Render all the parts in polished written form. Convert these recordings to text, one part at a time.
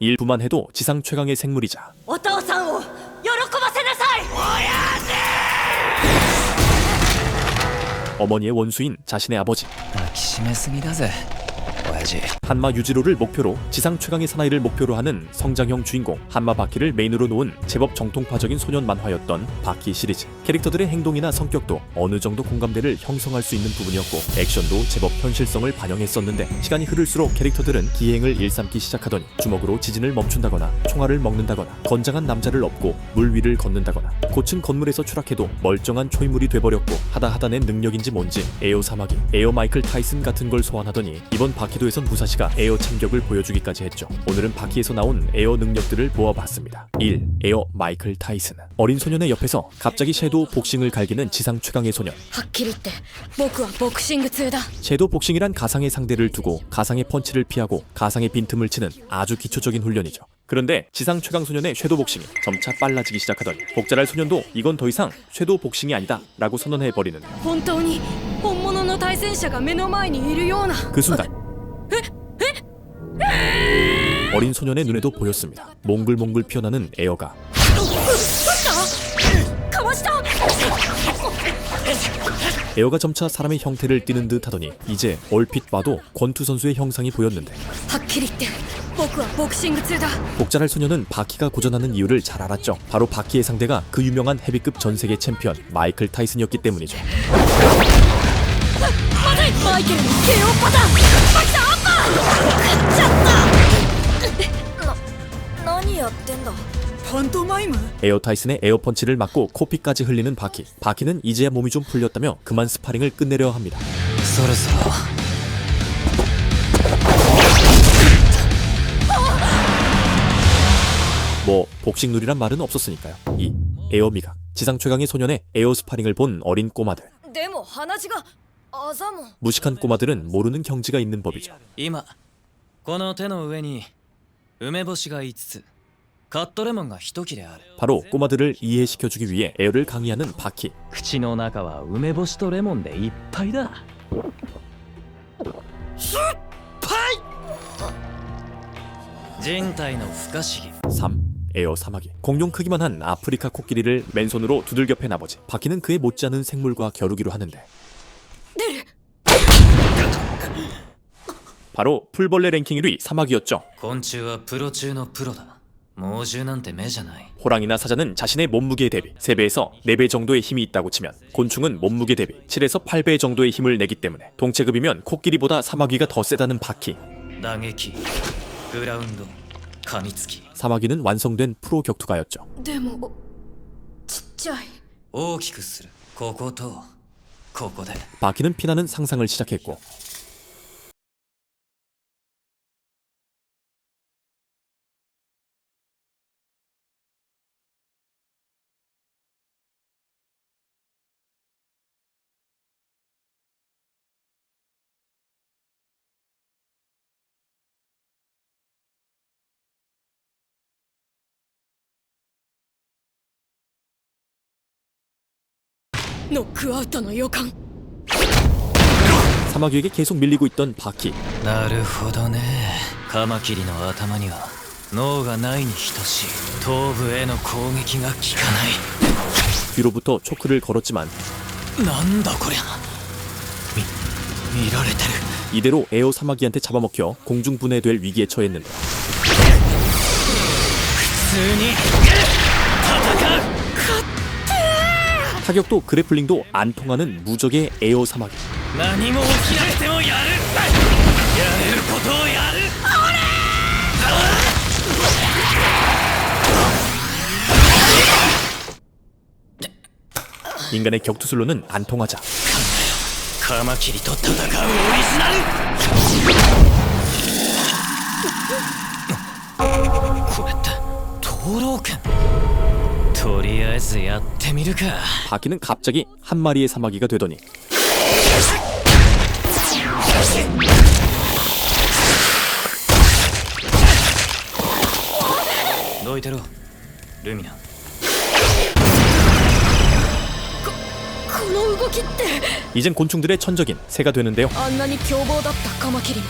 일부만 해도 지상 최강의 생물이자 お父さんを喜ばせなさい。 어머니의 원수인 자신의 아버지 抱きしめすぎだぜ親父。 한마 유지로를 목표로 지상 최강의 사나이를 목표로 하는 성장형 주인공 한마 바퀴를 메인으로 놓은 제법 정통파적인 소년 만화였던 바퀴 시리즈. 캐릭터들의 행동이나 성격도 어느 정도 공감대를 형성할 수 있는 부분이었고 액션도 제법 현실성을 반영했었는데 시간이 흐를수록 캐릭터들은 기행을 일삼기 시작하더니 주먹으로 지진을 멈춘다거나 총알을 먹는다거나 건장한 남자를 업고 물 위를 걷는다거나 고층 건물에서 추락해도 멀쩡한 초인물이 돼버렸고 하다하다낸 능력인지 뭔지 에어 사마귀, 에어 마이클 타이슨 같은 걸 소환하더니 이번 바퀴도에선 무사시가 에어 참격을 보여주기까지 했죠. 오늘은 바퀴에서 나온 에어 능력들을 모아봤습니다. 1. 에어 마이클 타이슨. 어린 소년의 옆에서 갑자기 섀도우 복싱을 갈기는 지상 최강의 소년. はっきり言って僕はボクシング通だ。 섀도우 복싱이란 가상의 상대를 두고 가상의 펀치를 피하고 가상의 빈틈을 치는 아주 기초적인 훈련이죠. 그런데 지상 최강 소년의 섀도우 복싱이 점차 빨라지기 시작하더니 복자랄 소년도 이건 더 이상 섀도우 복싱이 아니다 라고 선언해버리는 本当に本物の対戦者が目の前にいるような。 그 순간 어린 소년의 눈에도 보였습니다. 몽글몽글 피어나는 에어가 かわした。 에어가 점차 사람의 형태를 띠는 듯 하더니 이제 얼핏 봐도 권투 선수의 형상이 보였는데 はっきり言って僕はボクシング通だ。 복자랄 소년은 바퀴가 고전하는 이유를 잘 알았죠. 바로 바퀴의 상대가 그 유명한 헤비급 전세계 챔피언 마이클 타이슨이었기 때문이죠. まずい。マイケルの KO パターン。マキさんアッパー。食っちゃった。何やってんだ。パントマイム。 에어 타이슨의 에어 펀치를 맞고 코피까지 흘리는 바퀴. 바퀴는 이제야 몸이 좀 풀렸다며 그만 스파링을 끝내려 합니다. そろそろ 뭐 복싱룰이란 말은 없었으니까요. 2. 에어 미각. 지상 최강의 소년의 에어 스파링을 본 어린 꼬마들. でも鼻血があざも。 무식한 꼬마들은 모르는 경지가 있는 법이죠. 今この手の上に梅干しが5つカットレモンが1切れある。 바로 꼬마들을 이해시켜주기 위해 에어를 강의하는 바퀴. 口の中は梅干しとレモンでいっぱいだ。人体の不可思議。 3. 에어 사마귀. 공룡 크기만 한 아프리카 코끼리를 맨손으로 두들겨 팬 아버지. 바퀴는 그에 못지않은 생물과 겨루기로 하는데 바로 풀벌레 랭킹 1위 사마귀였죠. 昆虫はプロ中のプロだ。猛獣なんて目じゃない。 호랑이나 사자는 자신의 몸무게 대비 3배에서 4배 정도의 힘이 있다고 치면 곤충은 몸무게 대비 7에서 8배 정도의 힘을 내기 때문에 동체급이면 코끼리보다 사마귀가 더 세다는 바퀴. 打撃グラウンド噛みつき 사마귀는 완성된 프로 격투가였죠. でもちっちゃい。大きくする。こことここで 바퀴는 피나는 상상을 시작했고ノックアウトの予感。 사마귀에게 계속 밀리고 있던 바퀴. なるほどね。カマキリの頭には脳がないに等しい。頭部への攻撃が効かない。 뒤로부터 초크를 걸었지만 なんだこりゃ。見られてる。 이대로 에어 사마귀한테 잡아먹혀 공중분해될 위기에 처했는데 普通に戦う。 타격도 그래플링도 안 통하는 무적의 에어 사마귀. 何も起きなくてもやる。やれることをやる。 인간의 격투술로는 안 통하자 カマキリと戦うオリジナル。これって灯籠剣。とりあえずやってみるか。 바퀴는 갑자기 한 마리의 사마귀가 되더니 どいてろルミナ。この動きって。 이젠 곤충들의 천적인 새가 되는데요. あんなに凶暴だったカマキリも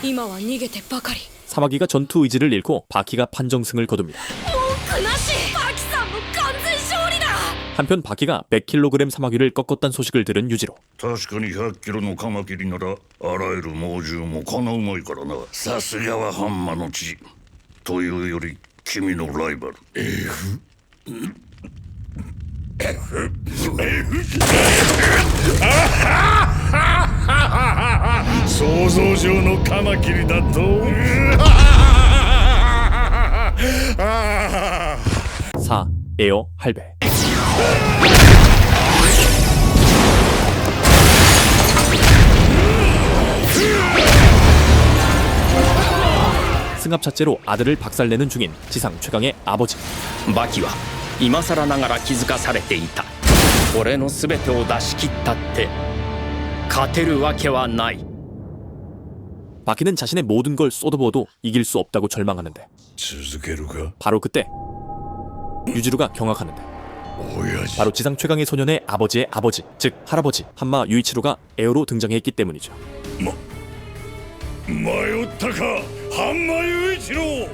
今は逃げてばかり。 사마귀가 전투 의지를 잃고 바키가 판정승을 거둡니다. 文句なしバキさんの完全勝利だ 한편 바키가 100kg 사마귀를 꺾었다는 소식을 들은 유지로. 確かに100キロのカマキリならあらゆる猛獣もこのうまいからな。さすがはハンマの血というより君のライバル 想像上のカマキリだと4. 에어 할배. 승합 차체로 아들을 박살내는 중인 지상 최강의 아버지. バキは今更ながら気づかされていた。俺の全てを出し切ったって勝てるわけはない。 바키는 자신의 모든 걸 쏟아부어도 이길 수 없다고 절망하는데 続けるか 바로 그때 유지루가 경악하는데 親父 바로 지상 최강의 소년의 아버지의 아버지, 즉 할아버지 한마 유이치로가 에어로 등장했기 때문이죠. 迷ったかハンマ雄一郎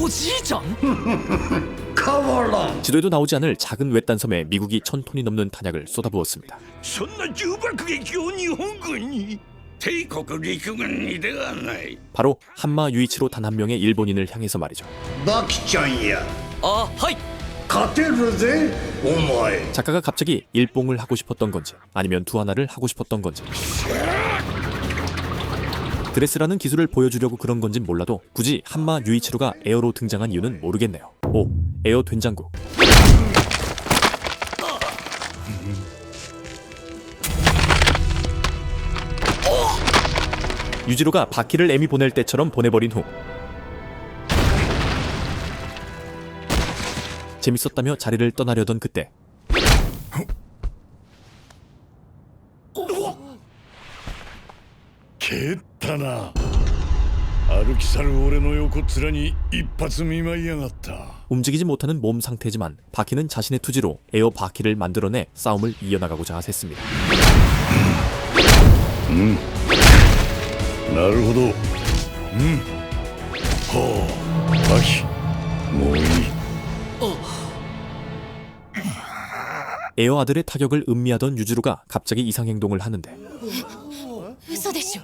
おじいちゃん 지도에도 나오지 않을 작은 외딴 섬에 미국이 1000톤이 넘는 탄약을 쏟아부었습니다. そんな重爆撃を日本軍に帝国陸軍にではない 바로 한마 유이치로 단 한 명의 일본인을 향해서 말이죠. バキちゃんやあはい 勝てるぜお前 작가가 갑자기 일봉을 하고 싶었던 건지 아니면 두하나를 하고 싶었던 건지 드레스라는 기술을 보여주려고 그런 건진 몰라도 굳이 한마 유이치로가 에어로 등장한 이유는 모르겠네요. 5. 에어 된장국. 유지로가 바키를 애미 보낼 때처럼 보내버린 후 재밌었다며 자리를 떠나려던 그때蹴ったな歩き去る俺の横面に一発見舞いやがった 움직이지 못하는 몸 상태지만 바키는 자신의 투지로 에어 바키를 만들어내 싸움을 이어나가고자 했습니다. なるほどはあバキもういい 에어 아들의 타격을 음미하던 유지로가 갑자기 이상 행동을 하는데 嘘でしょ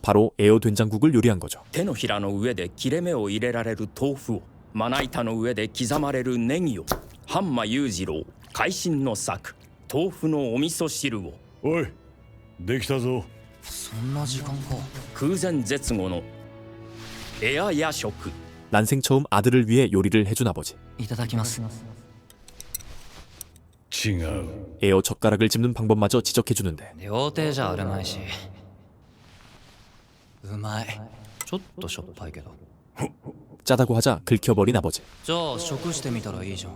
바로 에어 된장국을 요리한 거죠. 手のひらの上で切れ目を入れられる豆腐をまな板の上で刻まれるネギをハンマ裕次郎会心の作豆腐のお味噌汁をおいできたぞそんな時間か空前絶後のエア夜食 난생 처음 아들을 위해 요리를 해준 아버지. いただきます 違う 에어 젓가락을 집는 방법마저 지적해주는데 料亭じゃあるまいしうまいちょっとしょっぱいけど 짜다고 하자 긁혀버린 아버지. じゃあ食してみたらいいじゃん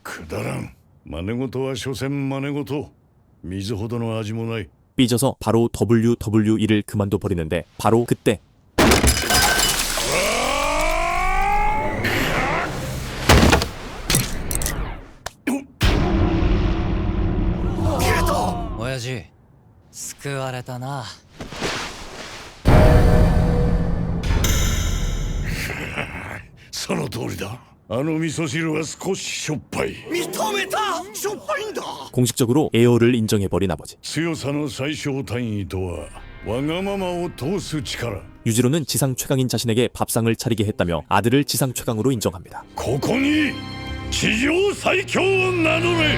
くだらん真似事は所詮真似事水ほどの味もない 삐져서 바로 WWE를 그만둬 버리는데 바로 그때親父救われたなその通りだあの味噌汁は少ししょっぱい 공식적으로 에어를 인정해버린 아버지. 強さの最小単位とはわがままを通す力 유지로는 지상 최강인 자신에게 밥상을 차리게 했다며 아들을 지상 최강으로 인정합니다. ここに地上最強を名乗れ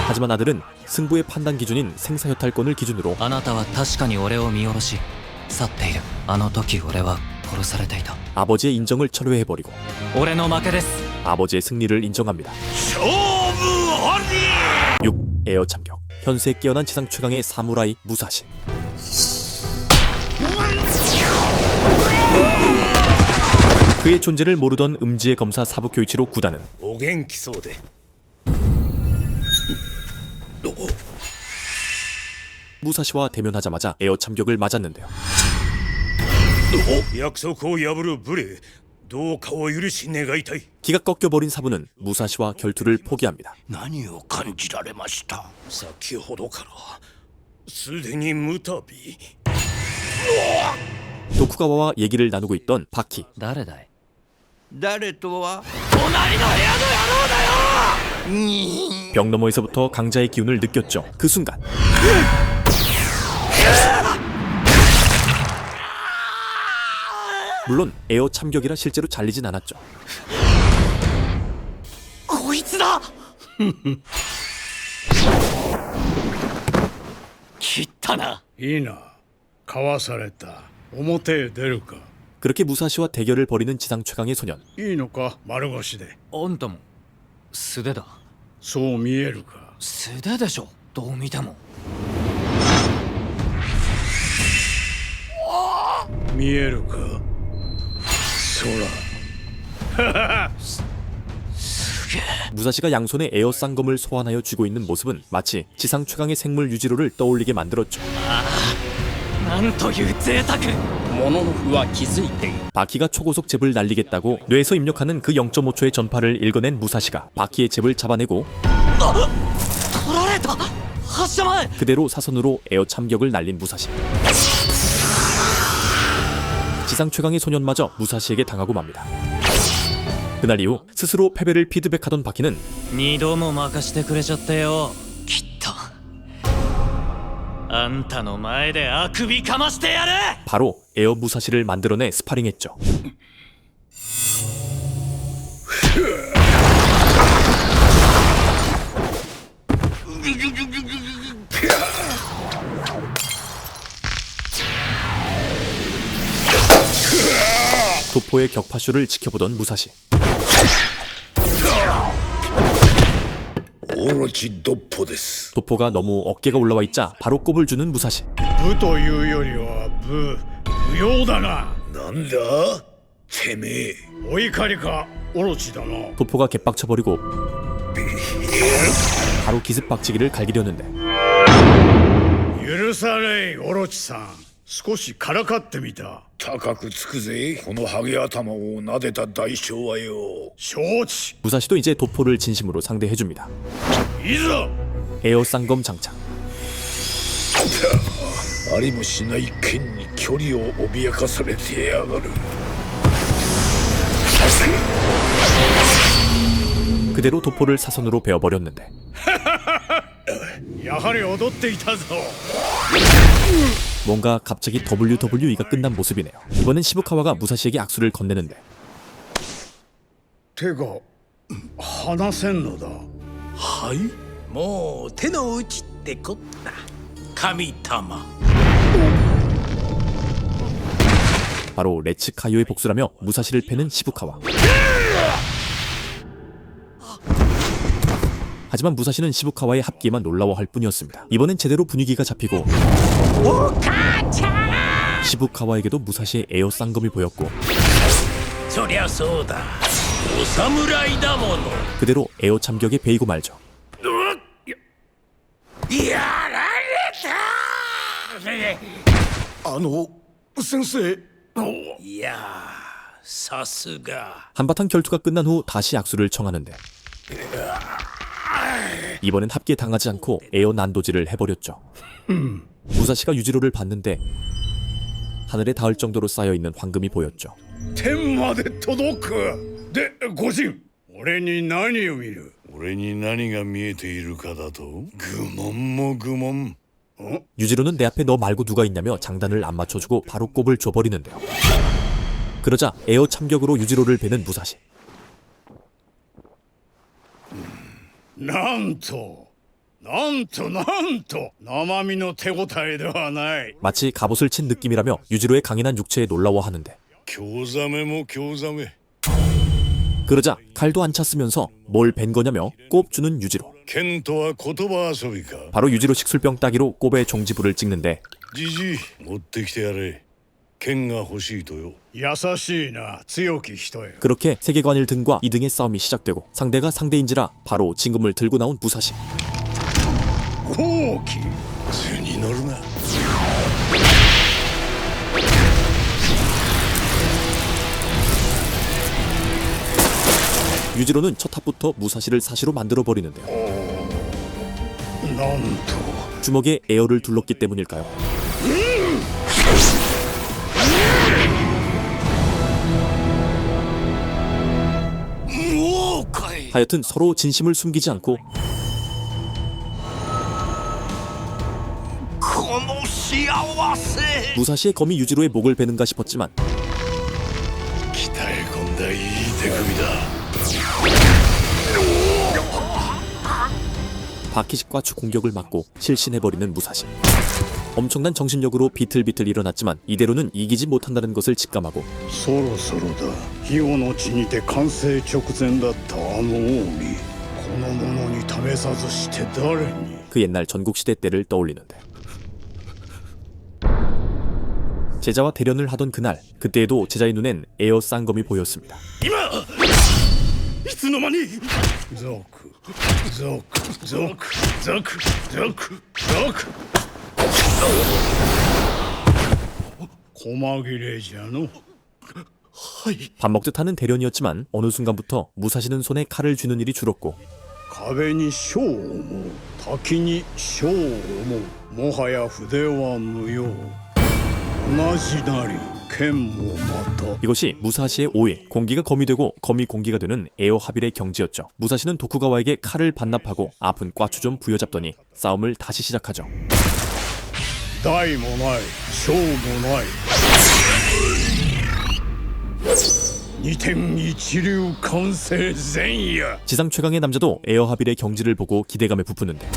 하지만 아들은 승부의 판단 기준인 생사효탈권을 기준으로 あなたは確かに俺を見下ろし去っているあの時俺は殺されていた 아버지의 인정을 철회해버리고 俺の負けです 아버지의 승리를 인정합니다. 6. 에어 참격. 현세에 깨어난 지상 최강의 사무라이 무사시. 그의 존재를 모르던 음지의 검사 사부교이치로 구다는 お元気そうで 무사시와 대면하자마자 에어 참격을 맞았는데요. 約束を破る無礼どうかお許し願いたい。 기가 꺾여버린 사부는 무사시와 결투를 포기합니다. 何を感じられました？先ほどからすでに無旅。 도쿠가와와 얘기를 나누고 있던 바키. 誰だい？誰とは？ 벽 너머에서부터 강자의 기운을 느꼈죠. 그 순간 물론 에어 참격이라 실제로 잘리진 않았죠. こいつだ。切ったな。いいな。かわされた。表へ出るか。 그렇게 무사시와 대결을 벌이는 지상 최강의 소년. いいのか、丸腰で。あんたも素手だ。そう見えるか。素手でしょ、どう見ても。見えるか。空。 무사시가 양손에 에어 쌍검을 소환하여 쥐고 있는 모습은 마치 지상 최강의 생물 유지로를 떠올리게 만들었죠. なんという贅沢。モノノフは気づいている。 바키가 초고속 잽을 날리겠다고 뇌에서 입력하는 그 0.5초의 전파를 읽어낸 무사시가 바키의 잽을 잡아내고 取られた。発射前。 그대로 사선으로 에어 참격을 날린 무사시. 지상 최강의 소년마저 무사시에게 당하고 맙니다. 그날 이후 스스로 패배를 피드백하던 바키는 二度も任してくれちゃってよ。きっとあんたの前であくびかましてやる。 바로 에어 무사시를 만들어내 스파링했죠. 도포의 격파쇼를 지켜보던 무사시. オロチドッポです。 도포가 너무 어깨가 올라와 있자 바로 꼽을 주는 무사시. 武というよりは不要だな。なんだてめえ。お怒りか、オロチだな。 도포가 개빡쳐버리고 바로 기습박치기를 갈기려는데 許されい、オロチさん。少しからかってみた。高くつくぜ。このハゲ頭を撫でた代償はよ。承知。 무사시도 이제 도포를 진심으로 상대해줍니다. いざ。 에어 쌍검 장착. ありもしない剣に距離を脅かされてやがる。 그대로 도포를 사선으로 베어버렸는데 やはり踊っていたぞ。 뭔가 갑자기 WWE가 끝난 모습이네요. 이번엔 시부카와가 무사시에게 악수를 건네는데 手が離せんのだ。はい、もう手の内ってこった神玉。 바로 레츠 카요의 복수라며 무사시를 패는 시부카와. 하지만 무사시는 시부카와의 합기에만 놀라워할 뿐이었습니다. 이번엔 제대로 분위기가 잡히고 시부카와에게도 무사시의 에어 쌍검이 보였고 そりゃそうだ、お侍だもの。 그대로 에어 참격에 베이고 말죠. やられた。先生。いや、さすが。 한바탕 결투가 끝난 후 다시 악수를 청하는데 이번엔 합기에 당하지 않고 에어 난도질을 해버렸죠. 무사시가 유지로를 봤는데 하늘에 닿을 정도로 쌓여있는 황금이 보였죠. 天まで届く。で、ご神、俺に何を見る？俺に何が見えているかだと？愚問も愚問。 유지로는 내 앞에 너 말고 누가 있냐며 장단을 안 맞춰주고 바로 꼽을 줘버리는데요. 그러자 에어 참격으로 유지로를 베는 무사시. なんと生身の手応えではない。 마치 갑옷을 친 느낌이라며 유지로의 강인한 육체에 놀라워하는데 興ざめも興ざめ。 그러자 칼도 안 찼으면서 뭘 벤 거냐며 꼽주는 유지로. 剣とは言葉遊びか。 바로 유지로 식술병 따기로 꼽의 종지부를 찍는데 じじい、持ってきてやれ。剣が欲しいとよ。優しいな、強き人よ。 그렇게 세계관일 등과 이등의 싸움이 시작되고 상대가 상대인지라 바로 진금을 들고 나온 무사시. 好機。図に乗るな。 こ 유지로는 첫 합부터 무사시를 사시로 만들어버리는데요. なんと 주먹에 에어를 둘렀기 때문일까요? 하여튼 서로 진심을 숨기지 않고 무사시의 검이 유지로의 목을 베는가 싶었지만 鍛え込んだいい手首だ 바키식과추 공격을 막고 실신해버리는 무사시. 엄청난 정신력으로 비틀비틀 일어났지만 이대로는 이기지 못한다는 것을 직감하고 そろそろだ火をの地にて完成直前だったあの近江この者に試さずして誰に 그 옛날 전국시대 때를 떠올리는데 제자와 대련을 하던 그날, 그때에도 제자의 눈엔 에어 쌍검이 보였습니다. いつの間にゾクゾクゾクゾクゾクゾク細切れじゃの 밥 먹듯 하는 대련이었지만 어느 순간부터 무사시는 손에 칼을 쥐는 일이 줄었고 壁に章も滝に章ももはや筆は無用同じなり剣もまた 이것이 무사시의 오해, 공기가 검이 되고 검이 공기가 되는 에어 합일의 경지였죠. 무사시는 도쿠가와에게 칼을 반납하고 아픈 꽈추 좀 부여잡더니 싸움을 다시 시작하죠. 大もない小もない二天一流完成前夜 지상 최강의 남자도 에어 합일의 경지를 보고 기대감에 부푸는데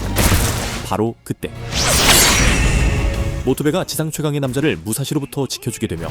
바로 그때 모토베가 지상 최강의 남자를 무사시로부터 지켜주게 되며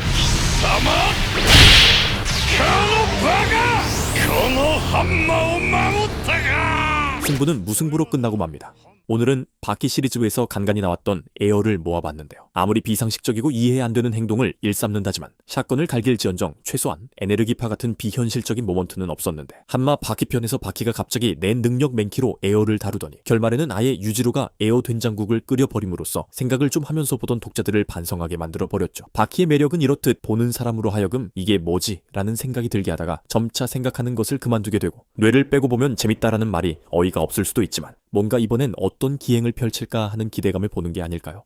このハンマーを守ったか 승부는 무승부로 끝나고 맙니다. 오늘은 바키 시리즈에서 간간히 나왔던 에어를 모아봤는데요. 아무리 비상식적이고 이해 안 되는 행동을 일삼는다지만 샷건을 갈길지언정 최소한 에네르기파 같은 비현실적인 모먼트는 없었는데 한마 바키 편에서 바키가 갑자기 내 능력 맨키로 에어를 다루더니 결말에는 아예 유지로가 에어 된장국을 끓여버림으로써 생각을 좀 하면서 보던 독자들을 반성하게 만들어버렸죠. 바키의 매력은 이렇듯 보는 사람으로 하여금 이게 뭐지? 라는 생각이 들게 하다가 점차 생각하는 것을 그만두게 되고 뇌를 빼고 보면 재밌다라는 말이 어이가 없을 수도 있지만 뭔가 이번엔 어떤 기행을 펼칠까 하는 기대감을 보는 게 아닐까요?